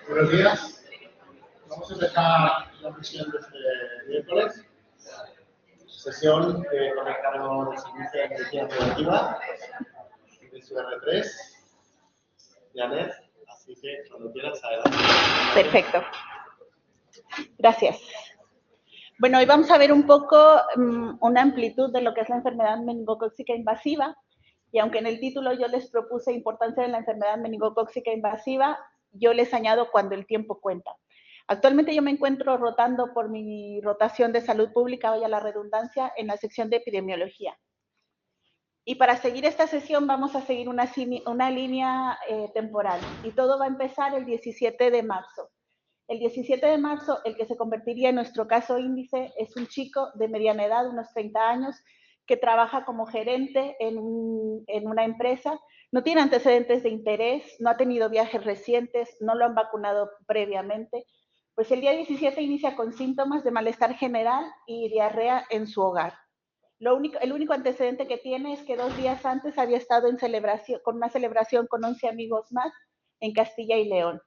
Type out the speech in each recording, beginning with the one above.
Buenos días. Vamos a empezar la sesión de este miércoles. Sesión que conectaremos el servicio de medicina preventiva de su R3. Janet, así que cuando quieras, adelante. Perfecto. Gracias. Bueno, hoy vamos a ver un poco una amplitud de lo que es la enfermedad meningocócica invasiva. Y aunque en el título yo les propuse importancia de la enfermedad meningocócica invasiva, yo les añado cuando el tiempo cuenta. Actualmente yo me encuentro rotando por mi rotación de salud pública, vaya la redundancia, en la sección de epidemiología. Y para seguir esta sesión vamos a seguir una línea temporal. Y todo va a empezar el 17 de marzo. El 17 de marzo, el que se convertiría en nuestro caso índice es un chico de mediana edad, unos 30 años, que trabaja como gerente en una empresa, no tiene antecedentes de interés, no ha tenido viajes recientes, no lo han vacunado previamente. Pues el día 17 inicia con síntomas de malestar general y diarrea en su hogar. El único antecedente que tiene es que 2 días antes había estado con una celebración con 11 amigos más en Castilla y León.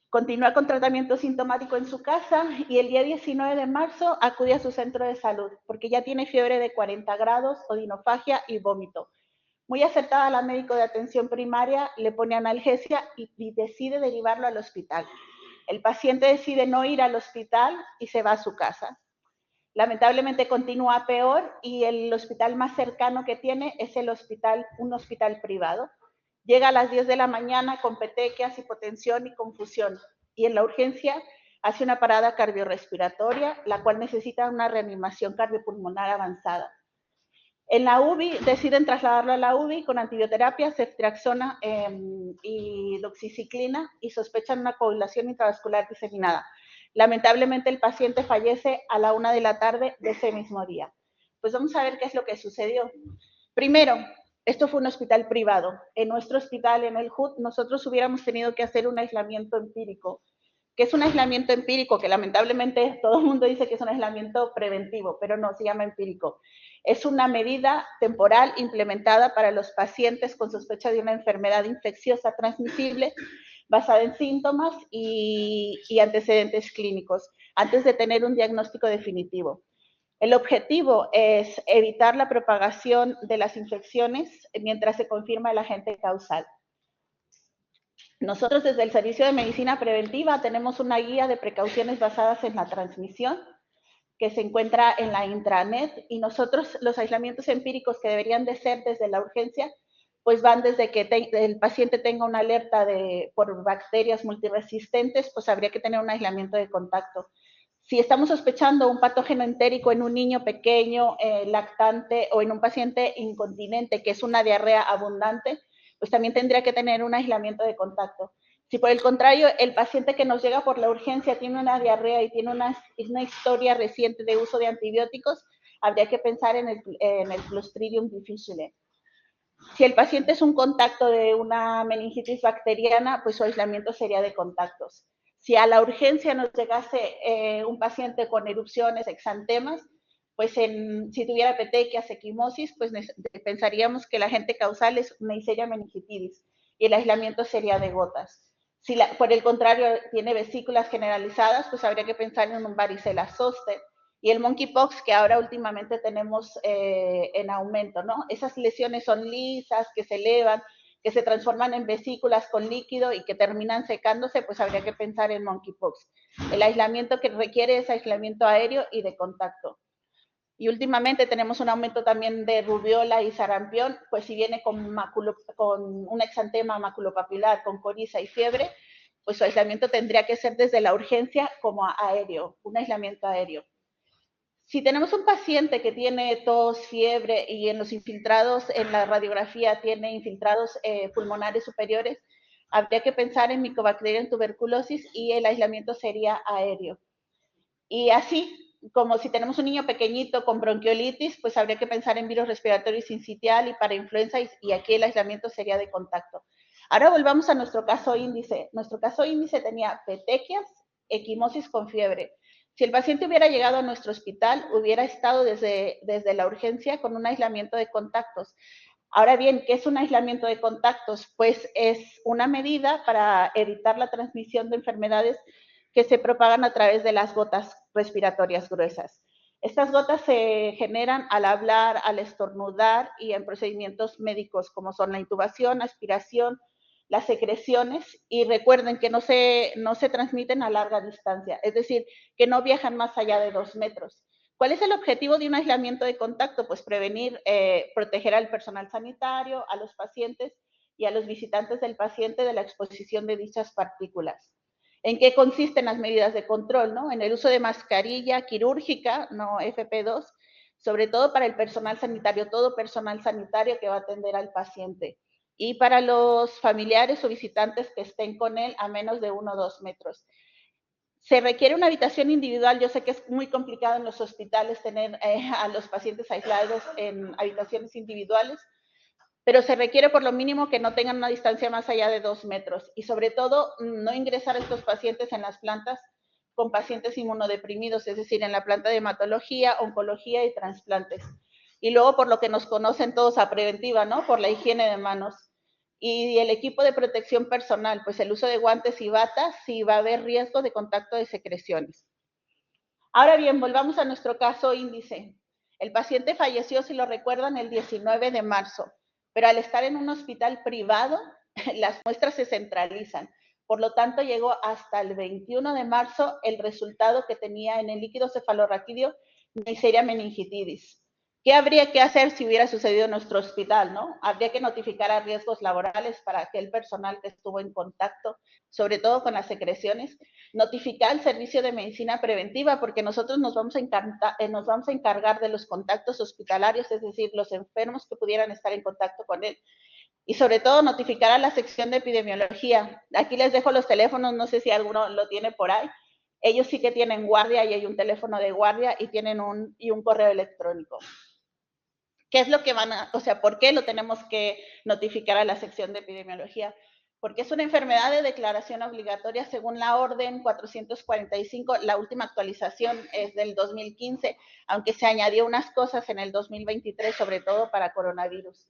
Continúa con tratamiento sintomático en su casa y el día 19 de marzo acude a su centro de salud porque ya tiene fiebre de 40 grados, odinofagia y vómito. Muy acertada la médico de atención primaria, le pone analgesia y decide derivarlo al hospital. El paciente decide no ir al hospital y se va a su casa. Lamentablemente continúa peor y el hospital más cercano que tiene es un hospital privado. Llega a las 10 de la mañana con petequias, hipotensión y confusión. Y en la urgencia hace una parada cardiorrespiratoria, la cual necesita una reanimación cardiopulmonar avanzada. En la UBI deciden trasladarlo a la UBI con antibioterapia, ceftriaxona y doxiciclina y sospechan una coagulación intravascular diseminada. Lamentablemente el paciente fallece a la 1 de la tarde de ese mismo día. Pues vamos a ver qué es lo que sucedió. Primero, esto fue un hospital privado. En nuestro hospital, en el HUD, nosotros hubiéramos tenido que hacer un aislamiento empírico. ¿Qué es un aislamiento empírico? Que lamentablemente todo el mundo dice que es un aislamiento preventivo, pero no, se llama empírico. Es una medida temporal implementada para los pacientes con sospecha de una enfermedad infecciosa transmisible basada en síntomas y antecedentes clínicos, antes de tener un diagnóstico definitivo. El objetivo es evitar la propagación de las infecciones mientras se confirma el agente causal. Nosotros desde el Servicio de Medicina Preventiva tenemos una guía de precauciones basadas en la transmisión que se encuentra en la intranet y nosotros los aislamientos empíricos que deberían de ser desde la urgencia pues van desde que el paciente tenga una alerta por bacterias multiresistentes, pues habría que tener un aislamiento de contacto. Si estamos sospechando un patógeno entérico en un niño pequeño, lactante o en un paciente incontinente, que es una diarrea abundante, pues también tendría que tener un aislamiento de contacto. Si por el contrario el paciente que nos llega por la urgencia tiene una diarrea y tiene una historia reciente de uso de antibióticos, habría que pensar en el Clostridium difficile. Si el paciente es un contacto de una meningitis bacteriana, pues su aislamiento sería de contactos. Si a la urgencia nos llegase un paciente con erupciones, exantemas, pues si tuviera petequias, equimosis, pues pensaríamos que el agente causal es Neisseria meningitidis y el aislamiento sería de gotas. Si por el contrario tiene vesículas generalizadas, pues habría que pensar en un varicela zoster y el monkeypox que ahora últimamente tenemos en aumento, ¿no? Esas lesiones son lisas, que se elevan, que se transforman en vesículas con líquido y que terminan secándose, pues habría que pensar en monkeypox. El aislamiento que requiere es aislamiento aéreo y de contacto. Y últimamente tenemos un aumento también de rubiola y sarampión, pues si viene con un exantema maculopapilar, con coriza y fiebre, pues su aislamiento tendría que ser desde la urgencia como aéreo, un aislamiento aéreo. Si tenemos un paciente que tiene tos, fiebre y en los infiltrados, en la radiografía tiene infiltrados pulmonares superiores, habría que pensar en Mycobacterium en tuberculosis y el aislamiento sería aéreo. Y así, como si tenemos un niño pequeñito con bronquiolitis, pues habría que pensar en virus respiratorio sincitial y para influenza y aquí el aislamiento sería de contacto. Ahora volvamos a nuestro caso índice. Nuestro caso índice tenía petequias, equimosis con fiebre. Si el paciente hubiera llegado a nuestro hospital, hubiera estado desde la urgencia con un aislamiento de contactos. Ahora bien, ¿qué es un aislamiento de contactos? Pues es una medida para evitar la transmisión de enfermedades que se propagan a través de las gotas respiratorias gruesas. Estas gotas se generan al hablar, al estornudar y en procedimientos médicos como son la intubación, aspiración, las secreciones, y recuerden que no se transmiten a larga distancia, es decir, que no viajan más allá de 2 metros. ¿Cuál es el objetivo de un aislamiento de contacto? Pues prevenir, proteger al personal sanitario, a los pacientes y a los visitantes del paciente de la exposición de dichas partículas. ¿En qué consisten las medidas de control? ¿No? En el uso de mascarilla quirúrgica, no FP2, sobre todo para el personal sanitario, todo personal sanitario que va a atender al paciente. Y para los familiares o visitantes que estén con él a menos de 1 o 2 metros. Se requiere una habitación individual. Yo sé que es muy complicado en los hospitales tener a los pacientes aislados en habitaciones individuales, pero se requiere por lo mínimo que no tengan una distancia más allá de 2 metros y sobre todo no ingresar a estos pacientes en las plantas con pacientes inmunodeprimidos, es decir, en la planta de hematología, oncología y trasplantes. Y luego por lo que nos conocen todos a preventiva, ¿no? Por la higiene de manos. Y el equipo de protección personal, pues el uso de guantes y batas si va a haber riesgo de contacto de secreciones. Ahora bien, volvamos a nuestro caso índice. El paciente falleció, si lo recuerdan, el 19 de marzo, pero al estar en un hospital privado, las muestras se centralizan. Por lo tanto, llegó hasta el 21 de marzo el resultado que tenía en el líquido cefalorraquídeo Neisseria meningitidis. ¿Qué habría que hacer si hubiera sucedido en nuestro hospital, no? Habría que notificar a riesgos laborales para aquel personal que estuvo en contacto, sobre todo con las secreciones, notificar al servicio de medicina preventiva, porque nosotros nos vamos a encargar de los contactos hospitalarios, es decir, los enfermos que pudieran estar en contacto con él. Y sobre todo notificar a la sección de epidemiología. Aquí les dejo los teléfonos, no sé si alguno lo tiene por ahí. Ellos sí que tienen guardia y hay un teléfono de guardia y tienen un correo electrónico. ¿Qué es lo que van a, o sea, por qué lo tenemos que notificar a la sección de epidemiología? Porque es una enfermedad de declaración obligatoria según la orden 445, la última actualización es del 2015, aunque se añadió unas cosas en el 2023, sobre todo para coronavirus.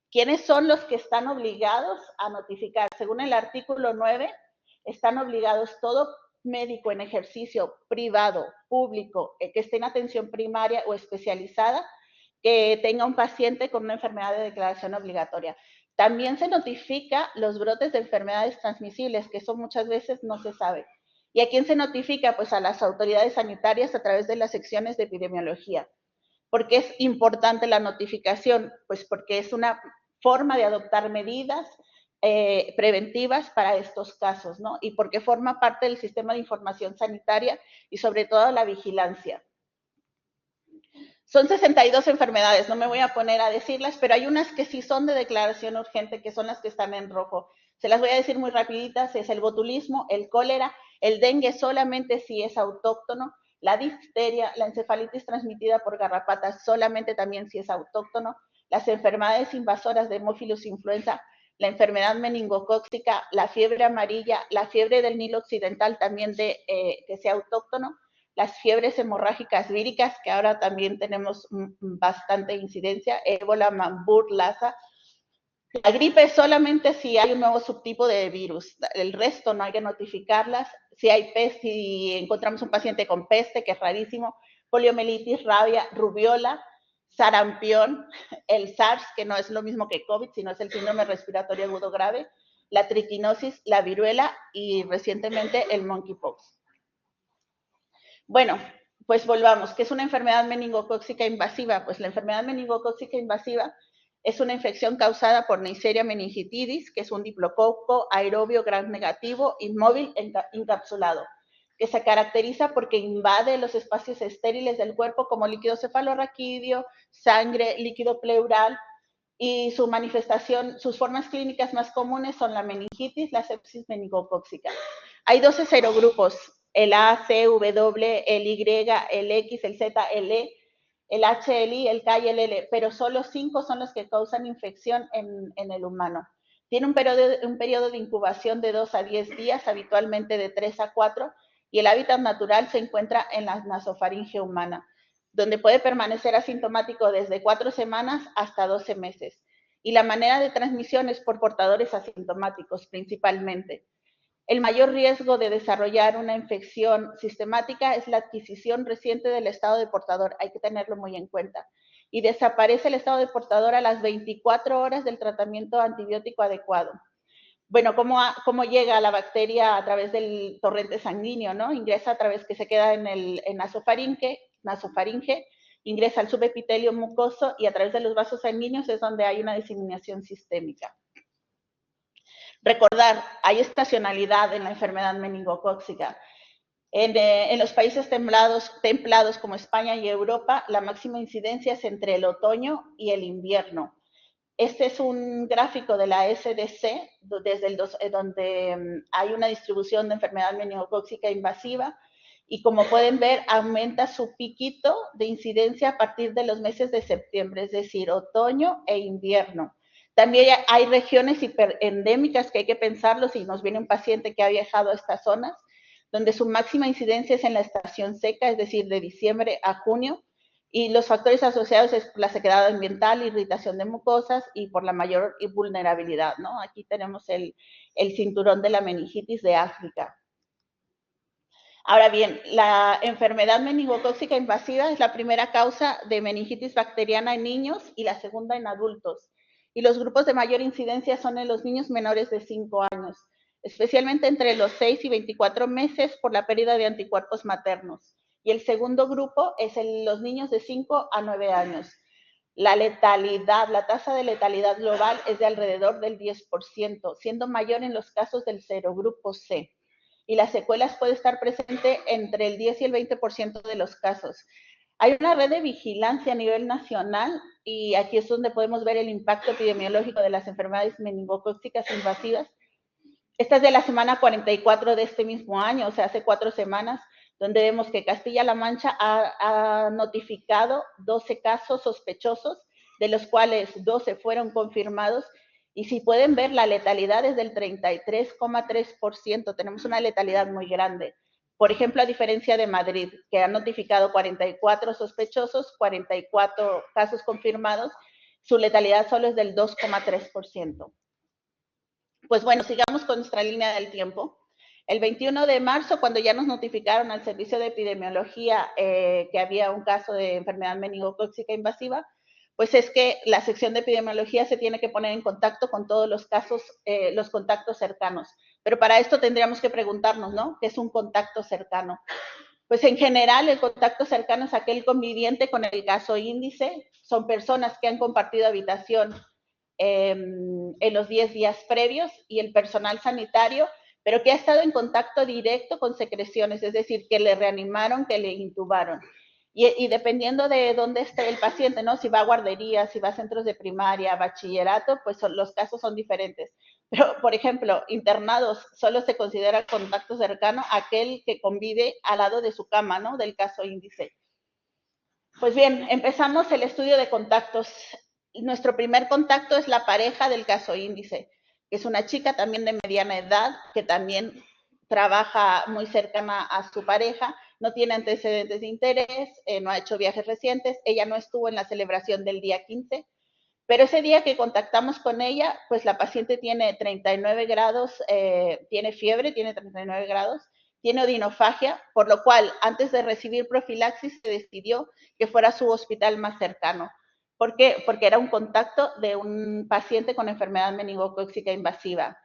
¿Quiénes son los que están obligados a notificar? Según el artículo 9, están obligados todo médico en ejercicio privado, público, que esté en atención primaria o especializada, que tenga un paciente con una enfermedad de declaración obligatoria. También se notifica los brotes de enfermedades transmisibles, que eso muchas veces no se sabe. ¿Y a quién se notifica? Pues a las autoridades sanitarias a través de las secciones de epidemiología. ¿Por qué es importante la notificación? Pues porque es una forma de adoptar medidas preventivas para estos casos, ¿no? Y porque forma parte del sistema de información sanitaria y sobre todo la vigilancia. Son 62 enfermedades, no me voy a poner a decirlas, pero hay unas que sí son de declaración urgente, que son las que están en rojo. Se las voy a decir muy rapiditas, es el botulismo, el cólera, el dengue solamente si es autóctono, la difteria, la encefalitis transmitida por garrapatas solamente también si es autóctono, las enfermedades invasoras de Haemophilus influenza, la enfermedad meningocócica, la fiebre amarilla, la fiebre del Nilo occidental también que sea autóctono, las fiebres hemorrágicas víricas, que ahora también tenemos bastante incidencia, ébola, Marburg, Lassa. La gripe solamente si hay un nuevo subtipo de virus, el resto no hay que notificarlas. Si hay peste, si encontramos un paciente con peste, que es rarísimo, poliomielitis, rabia, rubiola, sarampión, el SARS, que no es lo mismo que COVID, sino es el síndrome respiratorio agudo grave, la triquinosis, la viruela y recientemente el monkeypox. Bueno, pues volvamos. ¿Qué es una enfermedad meningocócica invasiva? Pues la enfermedad meningocócica invasiva es una infección causada por Neisseria meningitidis, que es un diplococo aerobio gram negativo inmóvil encapsulado, que se caracteriza porque invade los espacios estériles del cuerpo como líquido cefalorraquídeo, sangre, líquido pleural, y su manifestación, sus formas clínicas más comunes son la meningitis, la sepsis meningocócica. Hay 12 serogrupos, el A, C, W, el Y, el X, el Z, el E, el H, el I, el K y el L, pero solo 5 son los que causan infección en el humano. Tiene un periodo de incubación de 2 a 10 días, habitualmente de 3 a 4, y el hábitat natural se encuentra en la nasofaringe humana, donde puede permanecer asintomático desde 4 semanas hasta 12 meses. y la manera de transmisión es por portadores asintomáticos principalmente. El mayor riesgo de desarrollar una infección sistemática es la adquisición reciente del estado de portador, hay que tenerlo muy en cuenta. Y desaparece el estado de portador a las 24 horas del tratamiento antibiótico adecuado. Bueno, ¿cómo llega la bacteria a través del torrente sanguíneo, ¿no? Ingresa a través que se queda en el nasofaringe, ingresa al subepitelio mucoso y a través de los vasos sanguíneos es donde hay una diseminación sistémica. Recordar, hay estacionalidad en la enfermedad meningocócica. En los países templados como España y Europa, la máxima incidencia es entre el otoño y el invierno. Este es un gráfico de la SDC, donde hay una distribución de enfermedad meningocócica invasiva y como pueden ver, aumenta su piquito de incidencia a partir de los meses de septiembre, es decir, otoño e invierno. También hay regiones hiperendémicas que hay que pensarlo si nos viene un paciente que ha viajado a estas zonas, donde su máxima incidencia es en la estación seca, es decir, de diciembre a junio, y los factores asociados es la sequedad ambiental, irritación de mucosas y por la mayor vulnerabilidad, ¿no? Aquí tenemos el cinturón de la meningitis de África. Ahora bien, la enfermedad meningocócica invasiva es la primera causa de meningitis bacteriana en niños y la segunda en adultos. Y los grupos de mayor incidencia son en los niños menores de 5 años, especialmente entre los 6 y 24 meses por la pérdida de anticuerpos maternos. Y el segundo grupo es en los niños de 5 a 9 años. La letalidad, la tasa de letalidad global es de alrededor del 10%, siendo mayor en los casos del serogrupo C. Y las secuelas puede estar presente entre el 10 y el 20% de los casos. Hay una red de vigilancia a nivel nacional y aquí es donde podemos ver el impacto epidemiológico de las enfermedades meningocócicas invasivas. Esta es de la semana 44 de este mismo año, o sea, hace 4 semanas, donde vemos que Castilla-La Mancha ha notificado 12 casos sospechosos, de los cuales 12 fueron confirmados. Y si pueden ver, la letalidad es del 33,3%. Tenemos una letalidad muy grande. Por ejemplo, a diferencia de Madrid, que ha notificado 44 sospechosos, 44 casos confirmados, su letalidad solo es del 2,3%. Pues bueno, sigamos con nuestra línea del tiempo. El 21 de marzo, cuando ya nos notificaron al servicio de epidemiología que había un caso de enfermedad meningocócica invasiva, pues es que la sección de epidemiología se tiene que poner en contacto con todos los casos, los contactos cercanos. Pero para esto tendríamos que preguntarnos, ¿no? ¿Qué es un contacto cercano? Pues en general el contacto cercano es aquel conviviente con el caso índice. Son personas que han compartido habitación en los 10 días previos y el personal sanitario, pero que ha estado en contacto directo con secreciones, es decir, que le reanimaron, que le intubaron. Y dependiendo de dónde esté el paciente, ¿no? Si va a guarderías, si va a centros de primaria, bachillerato, pues los casos son diferentes. Pero, por ejemplo, internados, solo se considera contacto cercano aquel que convive al lado de su cama, ¿no? Del caso índice. Pues bien, empezamos el estudio de contactos. Nuestro primer contacto es la pareja del caso índice, que es una chica también de mediana edad, que también trabaja muy cercana a su pareja, no tiene antecedentes de interés, no ha hecho viajes recientes, ella no estuvo en la celebración del día 15, pero ese día que contactamos con ella, pues la paciente tiene 39 grados, tiene fiebre, tiene 39 grados, tiene odinofagia, por lo cual antes de recibir profilaxis se decidió que fuera a su hospital más cercano. ¿Por qué? Porque era un contacto de un paciente con enfermedad meningocócica invasiva.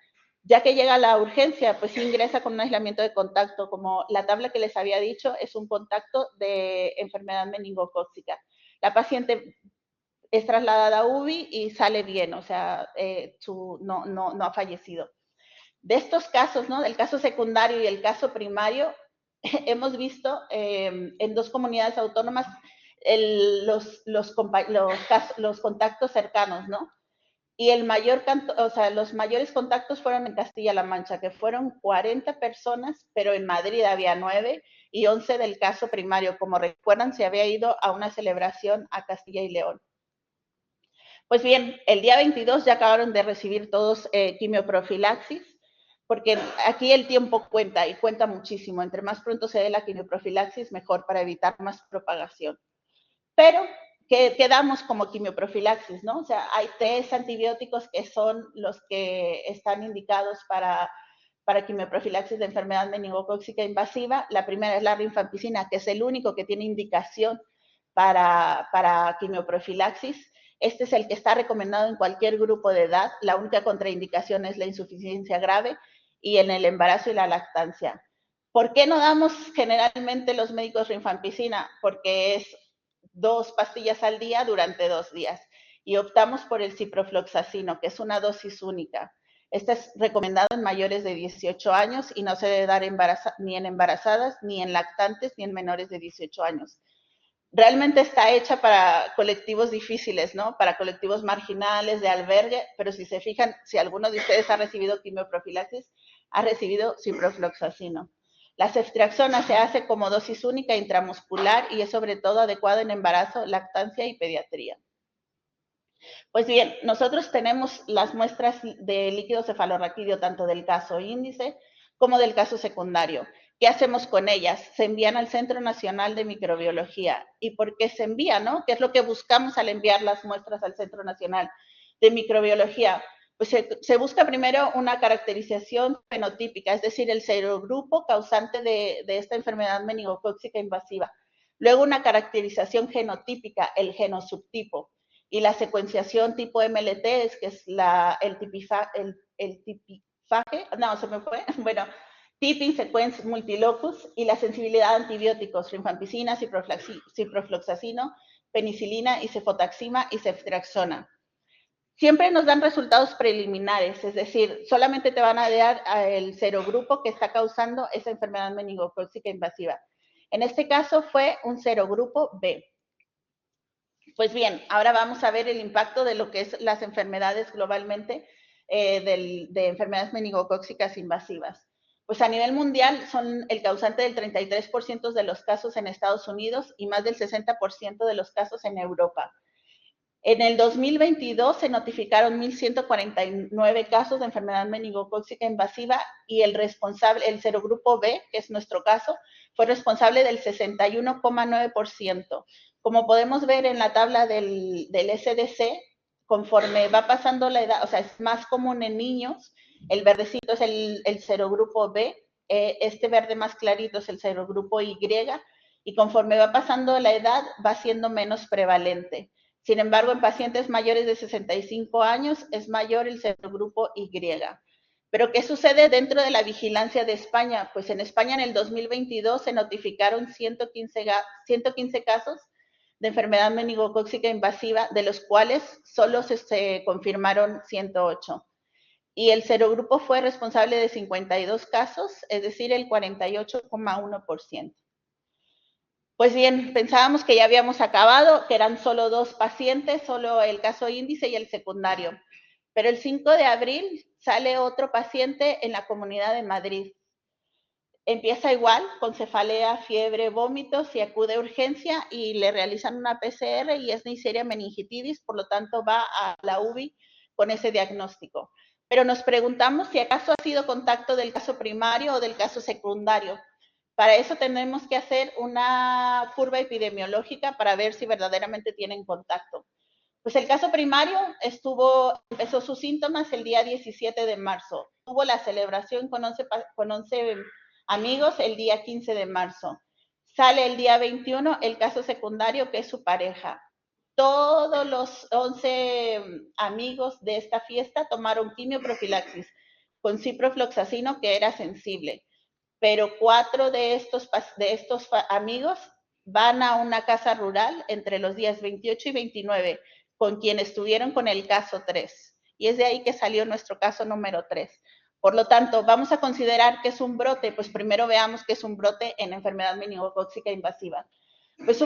Ya que llega a la urgencia, pues ingresa con un aislamiento de contacto, como la tabla que les había dicho es un contacto de enfermedad meningocócica. La paciente es trasladada a UBI y sale bien, o sea, no ha fallecido. De estos casos, ¿no? Del caso secundario y el caso primario, hemos visto en 2 comunidades autónomas los contactos cercanos, ¿no? Y los mayores contactos fueron en Castilla-La Mancha, que fueron 40 personas, pero en Madrid había 9 y 11 del caso primario. Como recuerdan, se había ido a una celebración a Castilla y León. Pues bien, el día 22 ya acabaron de recibir todos quimioprofilaxis, porque aquí el tiempo cuenta y cuenta muchísimo. Entre más pronto se dé la quimioprofilaxis, mejor para evitar más propagación. Pero ¿qué damos como quimioprofilaxis, no? O sea, hay 3 antibióticos que son los que están indicados para quimioprofilaxis de enfermedad meningocócica invasiva. La primera es la rifampicina, que es el único que tiene indicación para quimioprofilaxis. Este es el que está recomendado en cualquier grupo de edad. La única contraindicación es la insuficiencia grave y en el embarazo y la lactancia. ¿Por qué no damos generalmente los médicos rifampicina? Porque es 2 pastillas al día durante 2 días. Y optamos por el ciprofloxacino, que es una dosis única. Este es recomendado en mayores de 18 años y no se debe dar ni en embarazadas, ni en lactantes, ni en menores de 18 años. Realmente está hecha para colectivos difíciles, ¿no? Para colectivos marginales, de albergue, pero si se fijan, si alguno de ustedes ha recibido quimioprofilaxis, ha recibido ciprofloxacino. La ceftriaxona se hace como dosis única intramuscular y es sobre todo adecuada en embarazo, lactancia y pediatría. Pues bien, nosotros tenemos las muestras de líquido cefalorraquídeo tanto del caso índice como del caso secundario. ¿Qué hacemos con ellas? Se envían al Centro Nacional de Microbiología. ¿Y por qué se envían, no? ¿Qué es lo que buscamos al enviar las muestras al Centro Nacional de Microbiología? Pues se busca primero una caracterización fenotípica, es decir, el serogrupo causante de esta enfermedad meningocócica invasiva. Luego una caracterización genotípica, el genosubtipo. Y la secuenciación tipo MLT es que es el tipifaje, no, se me fue, bueno, Typing Sequence Multilocus y la sensibilidad a antibióticos, rifampicina, ciprofloxacino, penicilina, y cefotaxima y ceftriaxona. Siempre nos dan resultados preliminares, es decir, solamente te van a dar el serogrupo que está causando esa enfermedad meningocócica invasiva. En este caso fue un serogrupo B. Pues bien, ahora vamos a ver el impacto de lo que es las enfermedades globalmente, de enfermedades meningocócicas invasivas. Pues a nivel mundial son el causante del 33% de los casos en Estados Unidos y más del 60% de los casos en Europa. En el 2022 se notificaron 1.149 casos de enfermedad meningocócica invasiva y el serogrupo B, que es nuestro caso, fue responsable del 61,9%. Como podemos ver en la tabla del SDC, conforme va pasando la edad, o sea, es más común en niños, el verdecito es el serogrupo B, este verde más clarito es el serogrupo Y, y conforme va pasando la edad va siendo menos prevalente. Sin embargo, en pacientes mayores de 65 años es mayor el serogrupo Y. ¿Pero qué sucede dentro de la vigilancia de España? Pues en España en el 2022 se notificaron 115 casos de enfermedad meningocócica invasiva, de los cuales solo se confirmaron 108. Y el serogrupo fue responsable de 52 casos, es decir, el 48,1%. Pues bien, pensábamos que ya habíamos acabado, que eran solo 2 pacientes, solo el caso índice y el secundario. Pero el 5 de abril sale otro paciente en la Comunidad de Madrid. Empieza igual, con cefalea, fiebre, vómitos, y acude a urgencia y le realizan una PCR y es Neisseria meningitis, por lo tanto va a la UBI con ese diagnóstico. Pero nos preguntamos si acaso ha sido contacto del caso primario o del caso secundario. Para eso tenemos que hacer una curva epidemiológica para ver si verdaderamente tienen contacto. Pues el caso primario empezó sus síntomas el día 17 de marzo. Tuvo la celebración con 11 amigos el día 15 de marzo. Sale el día 21 el caso secundario, que es su pareja. Todos los 11 amigos de esta fiesta tomaron quimioprofilaxis con ciprofloxacino, que era sensible. Pero 4 de estos amigos van a una casa rural entre los días 28 y 29, con quien estuvieron con el caso 3. Y es de ahí que salió nuestro caso número 3. Por lo tanto, vamos a considerar que es un brote, pues primero veamos que es un brote en enfermedad meningocócica invasiva. Pues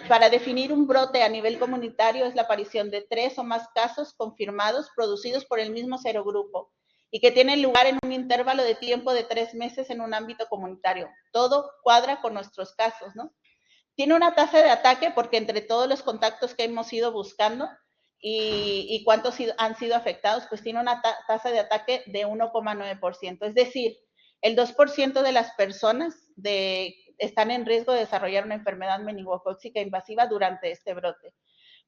para definir un brote a nivel comunitario es la aparición de 3 o más casos confirmados producidos por el mismo serogrupo y que tienen lugar en un intervalo de tiempo de 3 meses en un ámbito comunitario. Todo cuadra con nuestros casos, ¿no? Tiene una tasa de ataque porque entre todos los contactos que hemos ido buscando y cuántos han sido afectados, pues tiene una tasa de ataque de 1,9%. Es decir, el 2% de las personas están en riesgo de desarrollar una enfermedad meningocócica invasiva durante este brote.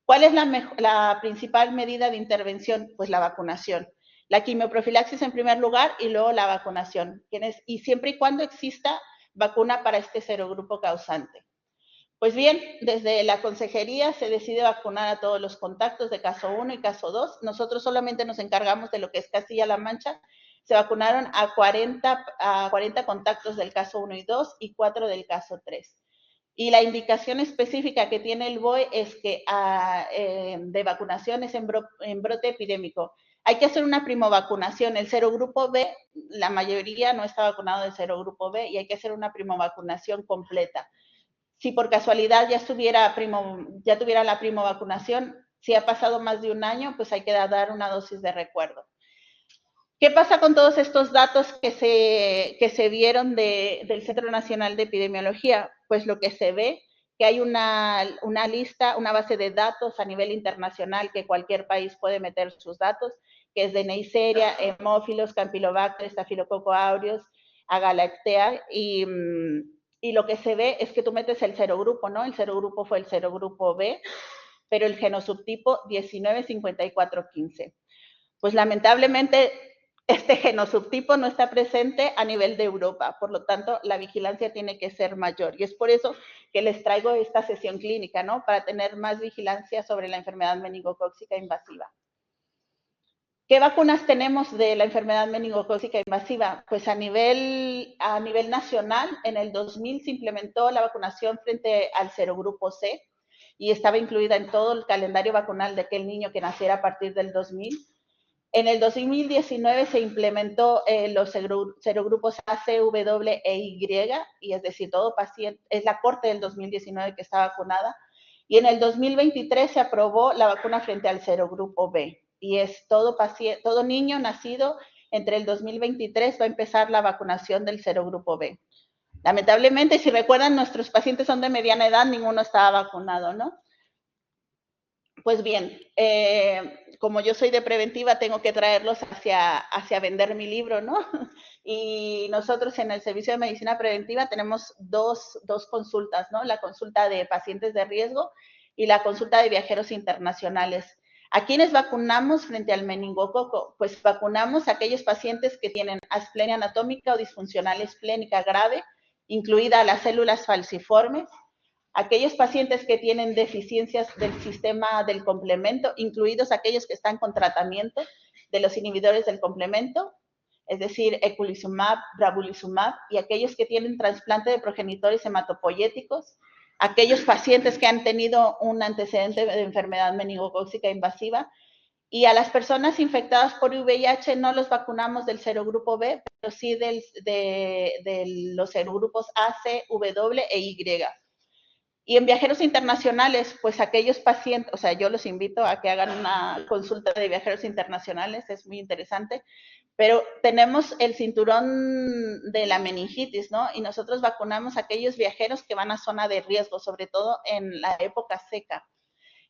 ¿Cuál es la principal medida de intervención? Pues la vacunación. La quimioprofilaxis en primer lugar y luego la vacunación. Y siempre y cuando exista vacuna para este serogrupo causante. Pues bien, desde la consejería se decide vacunar a todos los contactos de caso 1 y caso 2. Nosotros solamente nos encargamos de lo que es Castilla-La Mancha. Se vacunaron a 40 contactos del caso 1 y 2 y 4 del caso 3. Y la indicación específica que tiene el BOE es que de vacunaciones en brote epidémico. Hay que hacer una primovacunación. El serogrupo B, la mayoría no está vacunado del serogrupo B y hay que hacer una primovacunación completa. Si por casualidad ya tuviera la primovacunación, si ha pasado más de un año, pues hay que dar una dosis de recuerdo. ¿Qué pasa con todos estos datos que se vieron del Centro Nacional de Epidemiología? Pues lo que se ve, que hay una lista, una base de datos a nivel internacional que cualquier país puede meter sus datos, que es de Neisseria, Hemófilos, Campylobacter, Staphylococcus aureus, Agalactea, y lo que se ve es que tú metes el serogrupo, ¿no? El serogrupo fue el serogrupo B, pero el genosubtipo 195415. Pues lamentablemente este genosubtipo no está presente a nivel de Europa, por lo tanto la vigilancia tiene que ser mayor y es por eso que les traigo esta sesión clínica, ¿no? Para tener más vigilancia sobre la enfermedad meningocócica invasiva. ¿Qué vacunas tenemos de la enfermedad meningocócica invasiva? Pues a nivel nacional, en el 2000 se implementó la vacunación frente al serogrupo C y estaba incluida en todo el calendario vacunal de aquel niño que naciera a partir del 2000. En el 2019 se implementó los serogrupos A, C, W e Y, y es decir, todo paciente, es la corte del 2019 que está vacunada, y en el 2023 se aprobó la vacuna frente al serogrupo B, y es todo niño nacido entre el 2023 va a empezar la vacunación del serogrupo B. Lamentablemente, si recuerdan, nuestros pacientes son de mediana edad, ninguno estaba vacunado, ¿no? Pues bien, como yo soy de preventiva, tengo que traerlos hacia vender mi libro, ¿no? Y nosotros en el Servicio de Medicina Preventiva tenemos dos consultas, ¿no? La consulta de pacientes de riesgo y la consulta de viajeros internacionales. ¿A quiénes vacunamos frente al meningococo? Pues vacunamos a aquellos pacientes que tienen asplenia anatómica o disfuncional esplénica grave, incluida las células falciformes, aquellos pacientes que tienen deficiencias del sistema del complemento, incluidos aquellos que están con tratamiento de los inhibidores del complemento, es decir, eculizumab, bravulizumab, y aquellos que tienen trasplante de progenitores hematopoyéticos, aquellos pacientes que han tenido un antecedente de enfermedad meningocócica invasiva, y a las personas infectadas por VIH no los vacunamos del serogrupo B, pero sí de los serogrupos A, C, W e Y. Y en viajeros internacionales, pues aquellos pacientes, o sea, yo los invito a que hagan una consulta de viajeros internacionales, es muy interesante, pero tenemos el cinturón de la meningitis, ¿no? Y nosotros vacunamos a aquellos viajeros que van a zona de riesgo, sobre todo en la época seca.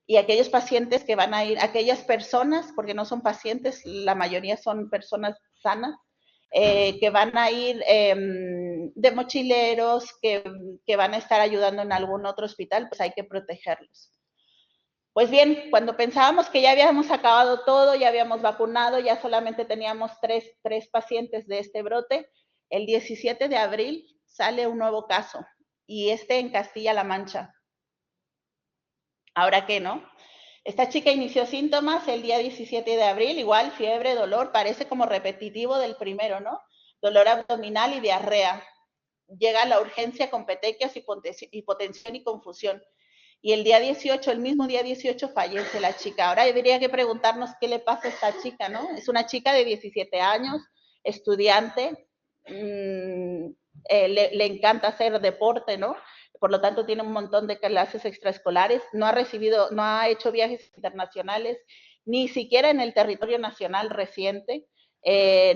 Y aquellos pacientes que van a ir, aquellas personas, porque no son pacientes, la mayoría son personas sanas, que van a ir de mochileros, que van a estar ayudando en algún otro hospital, pues hay que protegerlos. Pues bien, cuando pensábamos que ya habíamos acabado todo, ya habíamos vacunado, ya solamente teníamos tres pacientes de este brote, el 17 de abril sale un nuevo caso, y en Castilla-La Mancha. ¿Ahora qué, no? Esta chica inició síntomas el día 17 de abril, igual fiebre, dolor, parece como repetitivo del primero, ¿no? Dolor abdominal y diarrea. Llega a la urgencia con petequias, hipotensión y confusión. Y el día 18, el mismo día 18, fallece la chica. Ahora habría que preguntarnos qué le pasa a esta chica, ¿no? Es una chica de 17 años, estudiante, le encanta hacer deporte, ¿no? Por lo tanto tiene un montón de clases extraescolares, no ha hecho viajes internacionales, ni siquiera en el territorio nacional reciente,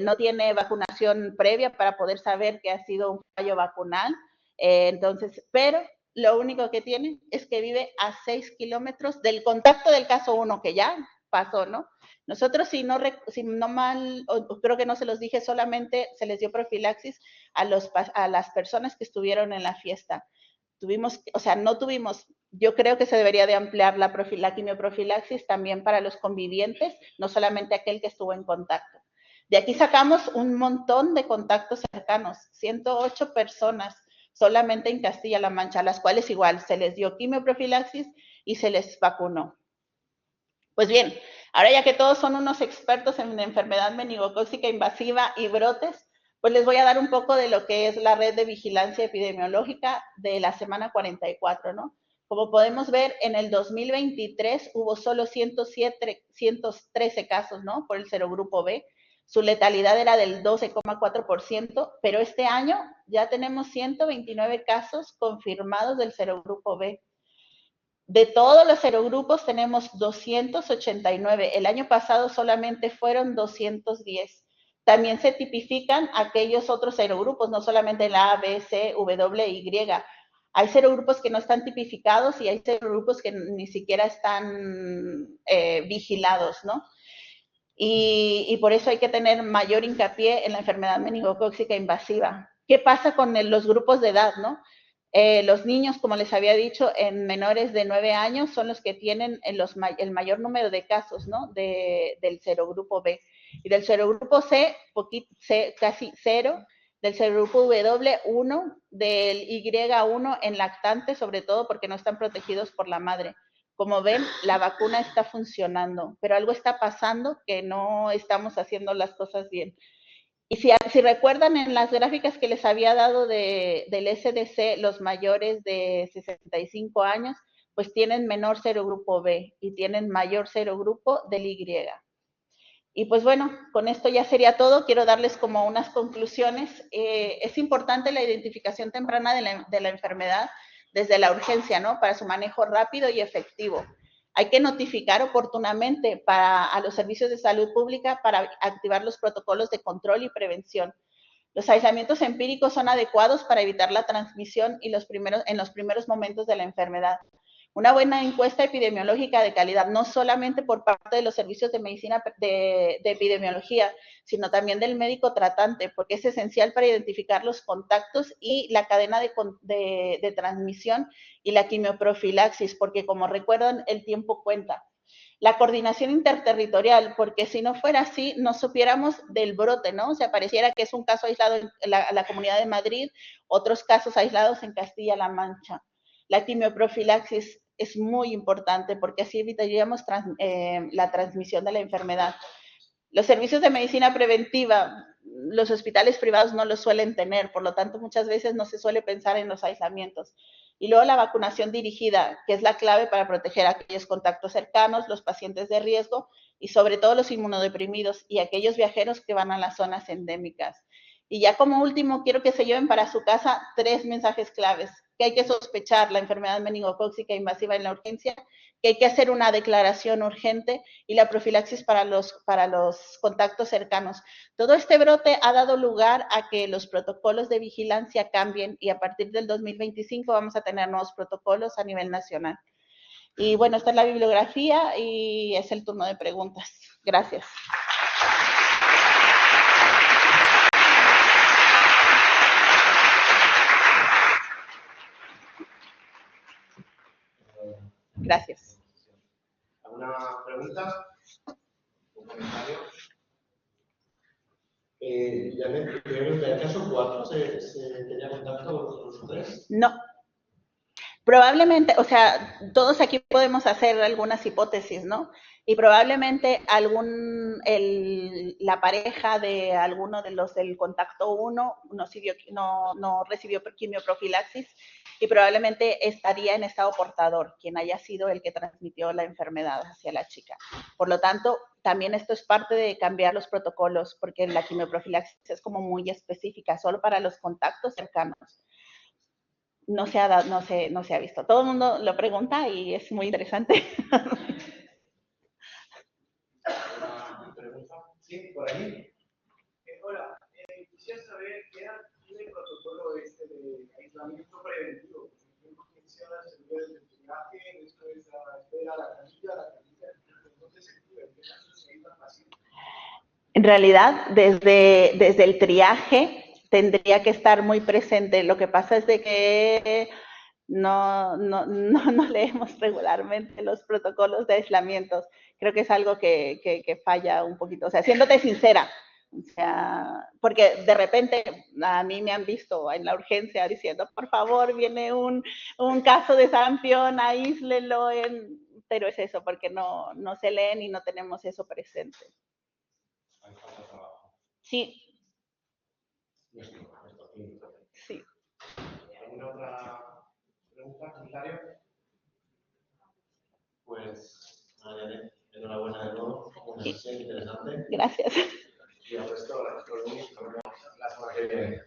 no tiene vacunación previa para poder saber que ha sido un fallo vacunal, entonces, pero lo único que tiene es que vive a 6 kilómetros del contacto del caso 1 que ya pasó, ¿no? Nosotros, si no mal, creo que no se los dije, solamente se les dio profilaxis a las personas que estuvieron en la fiesta. No tuvimos Yo creo que se debería de ampliar la quimioprofilaxis también para los convivientes, no solamente aquel que estuvo en contacto. De aquí sacamos un montón de contactos cercanos, 108 personas solamente en Castilla-La Mancha, a las cuales igual se les dio quimioprofilaxis y se les vacunó. Pues bien, ahora ya que todos son unos expertos en enfermedad meningocócica invasiva y brotes, pues les voy a dar un poco de lo que es la red de vigilancia epidemiológica de la semana 44, ¿no? Como podemos ver, en el 2023 hubo solo 113 casos, ¿no? Por el serogrupo B. Su letalidad era del 12,4%, pero este año ya tenemos 129 casos confirmados del serogrupo B. De todos los serogrupos tenemos 289. El año pasado solamente fueron 210. También se tipifican aquellos otros serogrupos, no solamente la A, B, C, W, Y. Hay serogrupos que no están tipificados y hay serogrupos que ni siquiera están vigilados, ¿no? Y por eso hay que tener mayor hincapié en la enfermedad meningocócica invasiva. ¿Qué pasa con los grupos de edad, no? Los niños, como les había dicho, en menores de 9 años son los que tienen el mayor número de casos, ¿no? Del serogrupo B. Y del serogrupo C, casi cero. Del serogrupo W, 1. Del Y1 en lactantes, sobre todo porque no están protegidos por la madre. Como ven, la vacuna está funcionando, pero algo está pasando que no estamos haciendo las cosas bien. Y si recuerdan en las gráficas que les había dado del SDC, los mayores de 65 años, pues tienen menor serogrupo B y tienen mayor serogrupo del Y. Y pues bueno, con esto ya sería todo. Quiero darles como unas conclusiones. Es importante la identificación temprana de la enfermedad desde la urgencia, ¿no? Para su manejo rápido y efectivo. Hay que notificar oportunamente a los servicios de salud pública para activar los protocolos de control y prevención. Los aislamientos empíricos son adecuados para evitar la transmisión en los primeros momentos de la enfermedad. Una buena encuesta epidemiológica de calidad, no solamente por parte de los servicios de medicina de epidemiología, sino también del médico tratante, porque es esencial para identificar los contactos y la cadena de transmisión y la quimioprofilaxis, porque como recuerdan, el tiempo cuenta. La coordinación interterritorial, porque si no fuera así, no supiéramos del brote, ¿no? O sea, pareciera que es un caso aislado en la Comunidad de Madrid, otros casos aislados en Castilla-La Mancha. La quimioprofilaxis es muy importante porque así evitaríamos la transmisión de la enfermedad. Los servicios de medicina preventiva, los hospitales privados no los suelen tener, por lo tanto muchas veces no se suele pensar en los aislamientos. Y luego la vacunación dirigida, que es la clave para proteger a aquellos contactos cercanos, los pacientes de riesgo y sobre todo los inmunodeprimidos y aquellos viajeros que van a las zonas endémicas. Y ya como último, quiero que se lleven para su casa 3 mensajes claves. Que hay que sospechar la enfermedad meningocócica invasiva en la urgencia, que hay que hacer una declaración urgente y la profilaxis para los contactos cercanos. Todo este brote ha dado lugar a que los protocolos de vigilancia cambien y a partir del 2025 vamos a tener nuevos protocolos a nivel nacional. Y bueno, esta es la bibliografía y es el turno de preguntas. Gracias. Gracias. ¿Alguna pregunta? ¿Un comentario? Janet, ¿en el caso 4 se tenía contacto con los 3? No. Probablemente, o sea, todos aquí podemos hacer algunas hipótesis, ¿no? Y probablemente la pareja de alguno de los del contacto 1 no recibió quimioprofilaxis y probablemente estaría en estado portador, quien haya sido el que transmitió la enfermedad hacia la chica. Por lo tanto, también esto es parte de cambiar los protocolos, porque la quimioprofilaxis es como muy específica, solo para los contactos cercanos. No se ha visto. Todo el mundo lo pregunta y es muy interesante. ¿Una pregunta? Sí, por ahí. Hola, quisiera saber qué era el protocolo de aislamiento preventivo. Funciona el del triaje, después la espera, la camilla, ¿dónde se cubre? ¿En qué caso se aíslan pacientes? En realidad, desde el triaje tendría que estar muy presente. Lo que pasa es de que no leemos regularmente los protocolos de aislamientos. Creo que es algo que falla un poquito. O sea, siéndote sincera, o sea, porque de repente a mí me han visto en la urgencia diciendo, por favor, viene un caso de sarampión, aíslelo, pero es eso, porque no se leen y no tenemos eso presente. Sí. Sí. ¿Alguna otra pregunta, comentario? Pues, Mariana, enhorabuena de nuevo. Una sesión interesante. Gracias. Y al resto, la semana que viene.